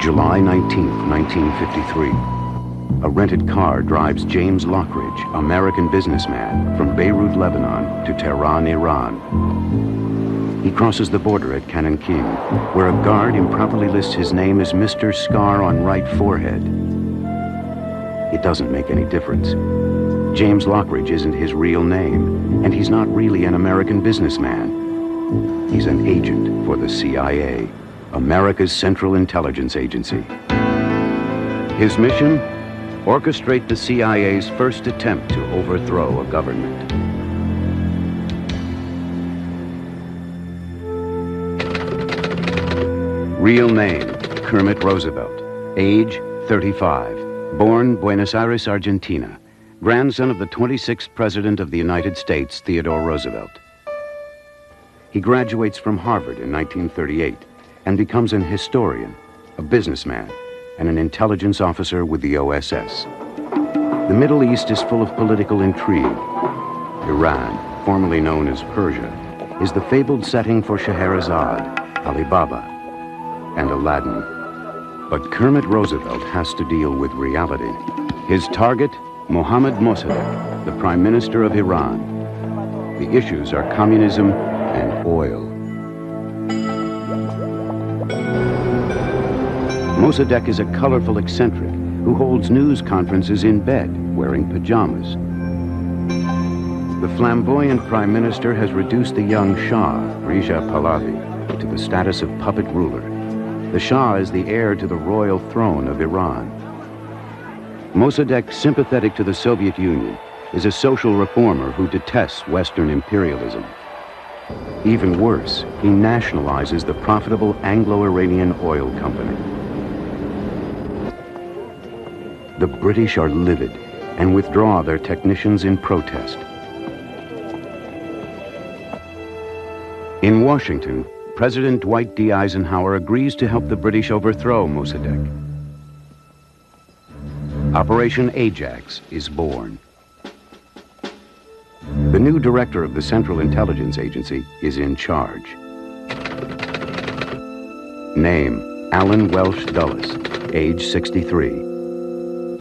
July 19th, 1953. A rented car drives James Lockridge, American businessman, from Beirut, Lebanon to Tehran, Iran. He crosses the border at Cannon King, where a guard improperly lists his name as Mr. Scar on right forehead. It doesn't make any difference. James Lockridge isn't his real name, and he's not really an American businessman. He's an agent for the CIA, America's Central Intelligence Agency. His mission? Orchestrate the CIA's first attempt to overthrow a government. Real name, Kermit Roosevelt. Age, 35. Born Buenos Aires, Argentina. Grandson of the 26th President of the United States, Theodore Roosevelt. He graduates from Harvard in 1938 and becomes an historian, a businessman, and an intelligence officer with the OSS. The Middle East is full of political intrigue. Iran, formerly known as Persia, is the fabled setting for Scheherazade, Ali Baba, and Aladdin. But Kermit Roosevelt has to deal with reality. His target, Mohammad Mossadegh, the Prime Minister of Iran. The issues are communism and oil. Mossadegh is a colorful eccentric who holds news conferences in bed, wearing pajamas. The flamboyant Prime Minister has reduced the young Shah, Reza Pahlavi, to the status of puppet ruler. The Shah is the heir to the royal throne of Iran. Mossadegh, sympathetic to the Soviet Union, is a social reformer who detests Western imperialism. Even worse, he nationalizes the profitable Anglo-Iranian oil company. The British are livid and withdraw their technicians in protest. In Washington, President Dwight D. Eisenhower agrees to help the British overthrow Mossadegh. Operation Ajax is born. The new director of the Central Intelligence Agency is in charge. Name, Alan Welsh Dulles, age 63.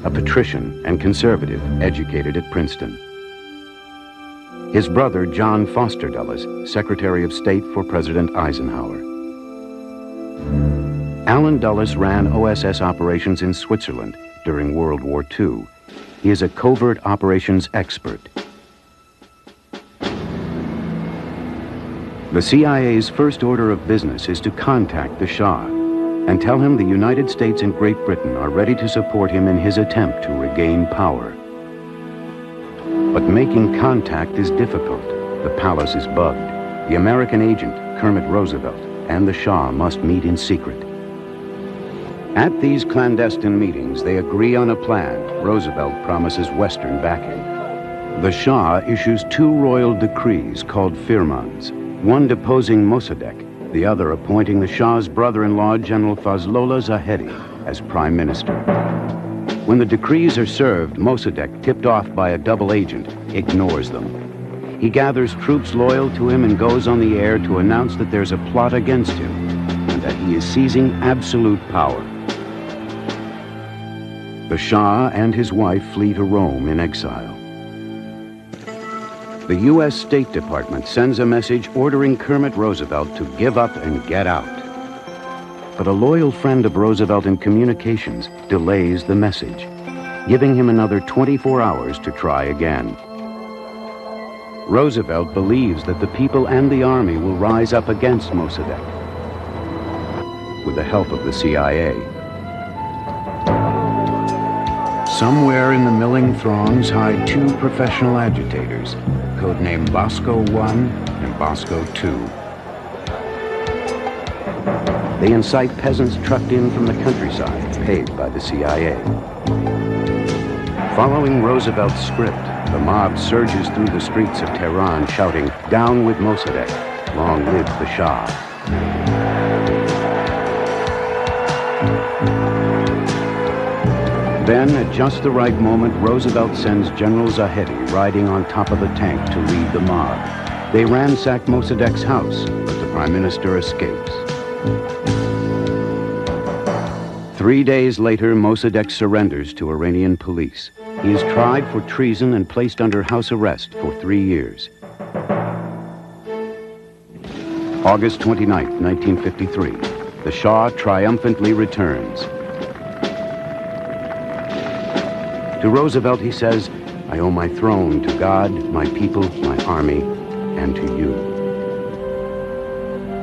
A patrician and conservative, educated at Princeton. His brother, John Foster Dulles, Secretary of State for President Eisenhower. Alan Dulles ran OSS operations in Switzerland during World War II. He is a covert operations expert. The CIA's first order of business is to contact the Shah and tell him the United States and Great Britain are ready to support him in his attempt to regain power. But making contact is difficult. The palace is bugged. The American agent, Kermit Roosevelt, and the Shah must meet in secret. At these clandestine meetings, they agree on a plan. Roosevelt promises Western backing. The Shah issues two royal decrees called firmans, one deposing Mossadegh, the other appointing the Shah's brother-in-law, General Fazlollah Zahedi, as Prime Minister. When the decrees are served, Mossadegh, tipped off by a double agent, ignores them. He gathers troops loyal to him and goes on the air to announce that there's a plot against him and that he is seizing absolute power. The Shah and his wife flee to Rome in exile. The U.S. State Department sends a message ordering Kermit Roosevelt to give up and get out. But a loyal friend of Roosevelt in communications delays the message, giving him another 24 hours to try again. Roosevelt believes that the people and the army will rise up against Mossadegh with the help of the CIA. Somewhere in the milling throngs hide two professional agitators, codenamed Bosco I and Bosco II. They incite peasants trucked in from the countryside, paid by the CIA. Following Roosevelt's script, the mob surges through the streets of Tehran shouting, "Down with Mossadegh, long live the Shah." Then, at just the right moment, Roosevelt sends General Zahedi riding on top of a tank to lead the mob. They ransack Mossadegh's house, but the Prime Minister escapes. 3 days later, Mossadegh surrenders to Iranian police. He is tried for treason and placed under house arrest for 3 years. August 29, 1953. The Shah triumphantly returns. To Roosevelt, he says, "I owe my throne to God, my people, my army, and to you."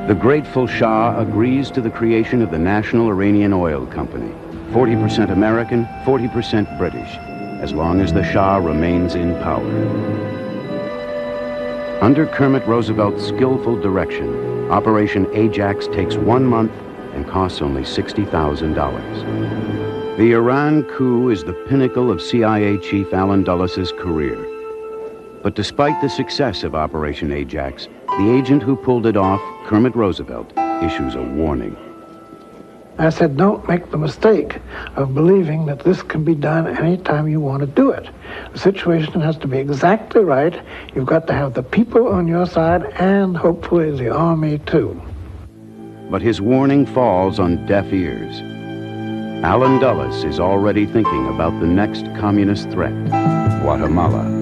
The grateful Shah agrees to the creation of the National Iranian Oil Company, 40% American, 40% British, as long as the Shah remains in power. Under Kermit Roosevelt's skillful direction, Operation Ajax takes 1 month and costs only $60,000. The Iran coup is the pinnacle of CIA Chief Allen Dulles' career. But despite the success of Operation Ajax, the agent who pulled it off, Kermit Roosevelt, issues a warning. I said, don't make the mistake of believing that this can be done anytime you want to do it. The situation has to be exactly right. You've got to have the people on your side and hopefully the army too. But his warning falls on deaf ears. Allen Dulles is already thinking about the next communist threat, Guatemala.